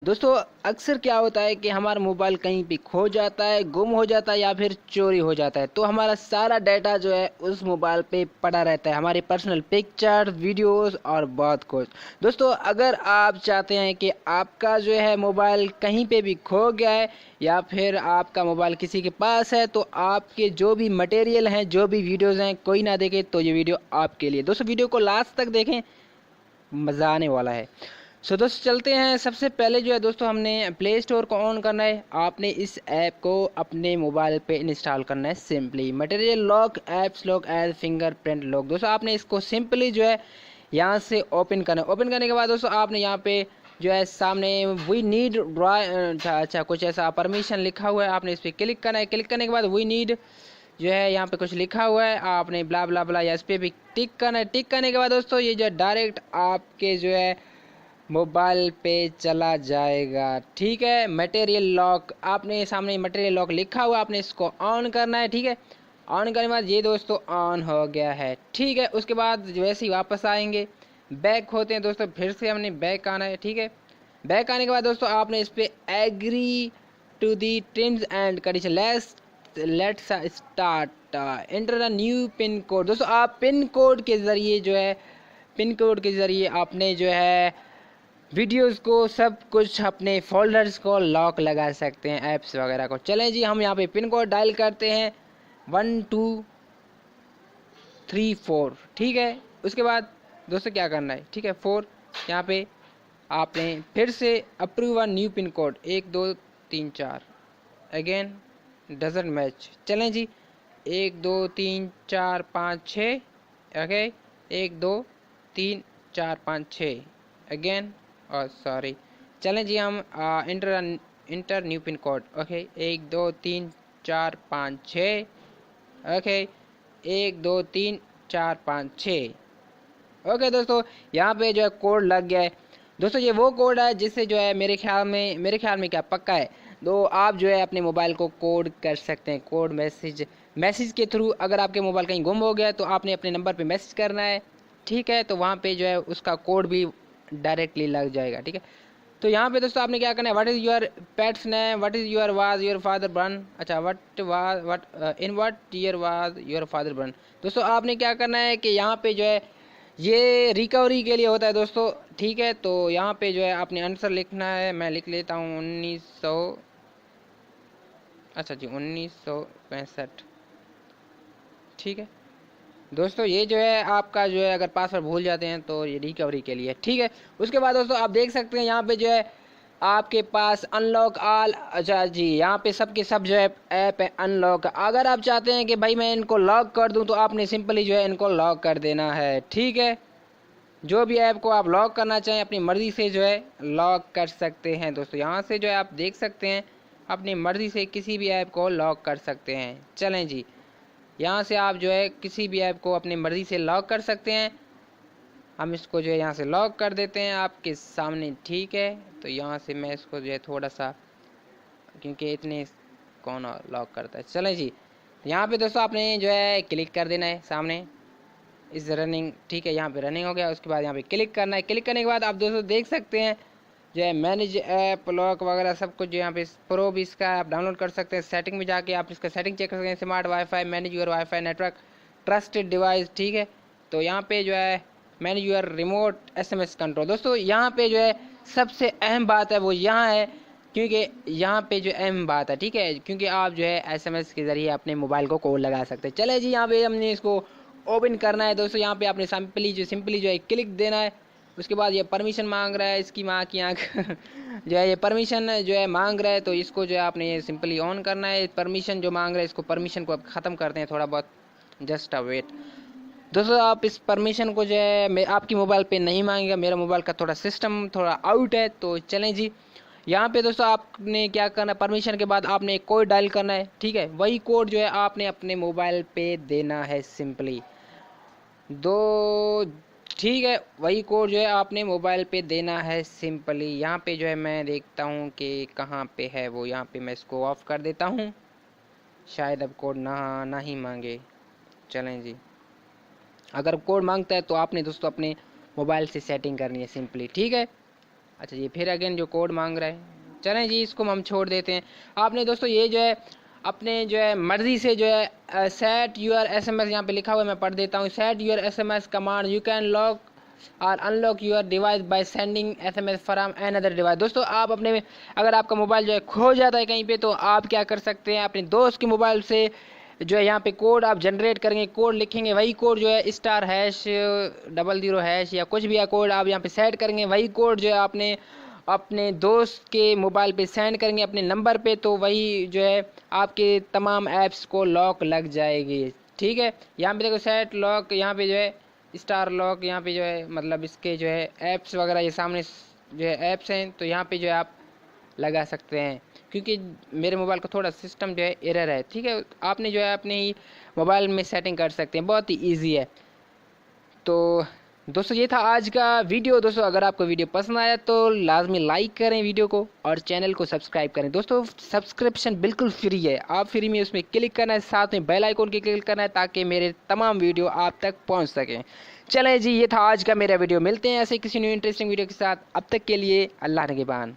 दोस्तों अक्सर क्या होता है कि हमारा मोबाइल कहीं पे खो जाता है, गुम हो जाता है या फिर चोरी हो जाता है। तो हमारा सारा डाटा जो है उस मोबाइल पे पड़ा रहता है, हमारी पर्सनल पिक्चर, वीडियोस और बहुत कुछ। दोस्तों अगर आप चाहते हैं कि आपका जो है मोबाइल कहीं पे भी खो गया है या फिर आपका मोबाइल किसी के पास है, तो आपके जो भी मटेरियल हैं, जो भी वीडियोज़ हैं, कोई ना देखे तो ये वीडियो आपके लिए। दोस्तों वीडियो को लास्ट तक देखें, मज़ा आने वाला है। दोस्तों चलते हैं। सबसे पहले जो है दोस्तों हमने प्ले स्टोर को ऑन करना है। आपने इस ऐप को अपने मोबाइल पे इंस्टॉल करना है। Simply material lock, apps lock as fingerprint lock. दोस्तों आपने इसको सिंपली जो है यहाँ से ओपन करना है। ओपन करने के बाद दोस्तों आपने यहाँ पे जो है सामने वी नीड अच्छा कुछ ऐसा परमिशन लिखा हुआ है, आपने इस पर क्लिक करना है। क्लिक करने के बाद वी नीड जो है यहाँ पे कुछ लिखा हुआ है, आपने ब्ला ब्ला ब्ला या इस पर भी टिक करना है। टिक करने के बाद दोस्तों ये जो डायरेक्ट आपके जो है मोबाइल पे चला जाएगा। ठीक है, मटेरियल लॉक, आपने सामने मटेरियल लॉक लिखा हुआ, आपने इसको ऑन करना है। ठीक है, ऑन करने के बाद ये दोस्तों ऑन हो गया है। ठीक है, उसके बाद वैसे ही वापस आएंगे, बैक होते हैं दोस्तों, फिर से हमने बैक आना है। ठीक है, बैक आने के बाद दोस्तों आपने इस पर agree to the terms and condition, let's start enter the new pin code. दोस्तों आप पिन कोड के ज़रिए जो है, पिन कोड के ज़रिए आपने जो है वीडियोस को, सब कुछ, अपने फोल्डर्स को लॉक लगा सकते हैं, ऐप्स वगैरह को। चलें जी, हम यहाँ पे पिन कोड डायल करते हैं 1234। ठीक है, उसके बाद दोस्तों क्या करना है, ठीक है 4, यहाँ पे आपने फिर से approve a new pin code 1234, again doesn't match. चलें जी, 123456, ओके 123456 अगेन, और सॉरी। चलें जी, हम inter new pin code, okay 123456, okay 123456। Okay दोस्तों, यहाँ पे जो है कोड लग गया है। दोस्तों ये वो कोड है जिससे जो है मेरे ख्याल में क्या पक्का है, तो आप जो है अपने मोबाइल को कोड कर सकते हैं। कोड मैसेज के थ्रू, अगर आपके मोबाइल कहीं गुम हो गया तो आपने अपने नंबर पे मैसेज करना है। ठीक है, तो वहाँ पे जो है उसका कोड भी डायरेक्टली लग जाएगा। ठीक है, तो यहाँ पे दोस्तों आपने क्या करना है, what is your pet's name, what is your was your father born, अच्छा what year was your father born. दोस्तों आपने क्या करना है कि यहाँ पे जो है ये रिकवरी के लिए होता है दोस्तों। ठीक है, तो यहाँ पे जो है आपने आंसर लिखना है, मैं लिख लेता हूँ 1900, अच्छा जी 1965। ठीक है दोस्तों, ये जो है आपका जो है अगर पासवर्ड भूल जाते हैं तो ये रिकवरी के लिए। ठीक है, उसके बाद दोस्तों आप देख सकते हैं यहाँ पे जो है आपके पास अनलॉक ऑल, अच्छा जी यहाँ पे सब के सब जो है ऐप है अनलॉक। अगर आप चाहते हैं कि भाई मैं इनको लॉक कर दूं तो आपने सिंपली जो है इनको लॉक कर देना है। ठीक है, जो भी ऐप को आप लॉक करना चाहें अपनी मर्ज़ी से जो है लॉक कर सकते हैं। दोस्तों यहाँ से जो है आप देख सकते हैं अपनी मर्ज़ी से किसी भी ऐप को लॉक कर सकते हैं। चलें जी, यहाँ से आप जो है किसी भी ऐप को अपनी मर्ज़ी से लॉक कर सकते हैं। हम इसको जो है यहाँ से लॉक कर देते हैं आपके सामने। ठीक है, तो यहाँ से मैं इसको जो है थोड़ा सा, क्योंकि इतने कौन लॉक करता है। चलें जी, यहाँ पे दोस्तों आपने जो है क्लिक कर देना है सामने इस रनिंग। ठीक है, यहाँ पे रनिंग हो गया, उसके बाद यहाँ पे क्लिक करना है। क्लिक करने के बाद आप दोस्तों देख सकते हैं जो है मैनेज ऐप लॉक वगैरह सब कुछ जो यहाँ पे प्रो भी इसका आप डाउनलोड कर सकते हैं। सेटिंग में जाके आप इसका सेटिंग चेक कर सकते हैं, smart wifi, manage your wifi network, trusted device. ठीक है, तो यहाँ पे जो है manage your remote SMS control. दोस्तों यहाँ पे जो है सबसे अहम बात है वो यहाँ है, क्योंकि यहाँ पे जो अहम बात है, ठीक है, क्योंकि आप जो है SMS के ज़रिए अपने मोबाइल को कोड लगा सकते हैं। चले जी, यहाँ पे हमने इसको ओपन करना है। दोस्तों यहाँ पे आपने सिंपली जो है क्लिक देना है। उसके बाद ये परमिशन मांग रहा है, इसकी माँ की आँख जो है ये परमिशन जो है मांग रहा है, तो इसको जो है आपने ये सिंपली ऑन करना है। परमिशन जो मांग रहा है, इसको परमिशन को अब ख़त्म करते हैं थोड़ा बहुत, जस्ट अ वेट। दोस्तों आप इस परमिशन को जो है मैं आपकी मोबाइल पे नहीं मांगेगा, मेरा मोबाइल का थोड़ा सिस्टम थोड़ा आउट है। तो चलें जी, यहाँ पे दोस्तों आपने क्या करना है, परमिशन के बाद आपने एक कोड डायल करना है। ठीक है, वही कोड जो है आपने अपने मोबाइल पे देना है सिंपली दो। ठीक है, वही कोड जो है आपने मोबाइल पे देना है सिंपली। यहाँ पे जो है मैं देखता हूँ कि कहाँ पे है वो, यहाँ पे मैं इसको ऑफ कर देता हूँ, शायद अब कोड ना ही मांगे। चलें जी, अगर कोड मांगता है तो आपने दोस्तों अपने मोबाइल से सेटिंग करनी है सिंपली। ठीक है, अच्छा ये फिर अगेन जो कोड मांग रहा है, चलें जी इसको हम छोड़ देते हैं। आपने दोस्तों ये जो है अपने जो है मर्ज़ी से जो है सेट यूर SMS यहाँ पे लिखा हुआ है, मैं पढ़ देता हूँ। Set your SMS command you can lock और unlock your device by sending SMS from another device. दोस्तों आप अपने, अगर आपका मोबाइल जो है खो जाता है कहीं पे, तो आप क्या कर सकते हैं, अपने दोस्त के मोबाइल से जो है यहाँ पे कोड आप जनरेट करेंगे, कोड लिखेंगे, वही कोड जो है *#00# या कुछ भी कोड आप यहाँ पे सेट करेंगे, वही कोड जो है आपने अपने दोस्त के मोबाइल पे सेंड करेंगे अपने नंबर पे, तो वही जो है आपके तमाम ऐप्स को लॉक लग जाएगी। ठीक है, यहाँ पे देखो सेट लॉक, यहाँ पे जो है स्टार लॉक, यहाँ पे जो है मतलब इसके जो है ऐप्स वगैरह ये सामने जो है ऐप्स हैं, तो यहाँ पे जो है आप लगा सकते हैं। क्योंकि मेरे मोबाइल का थोड़ा सिस्टम जो है एरर है। ठीक है, आपने जो है अपने ही मोबाइल में सेटिंग कर सकते हैं, बहुत ही ईजी है। तो दोस्तों ये था आज का वीडियो। दोस्तों अगर आपको वीडियो पसंद आया तो लाजमी लाइक करें वीडियो को और चैनल को सब्सक्राइब करें। दोस्तों सब्सक्रिप्शन बिल्कुल फ्री है, आप फ्री में उसमें क्लिक करना है, साथ में बेल आइकन की क्लिक करना है ताकि मेरे तमाम वीडियो आप तक पहुंच सकें। चलें जी, ये था आज का मेरा वीडियो, मिलते हैं ऐसे किसी न्यू इंटरेस्टिंग वीडियो के साथ। अब तक के लिए अल्लाह निगहबान।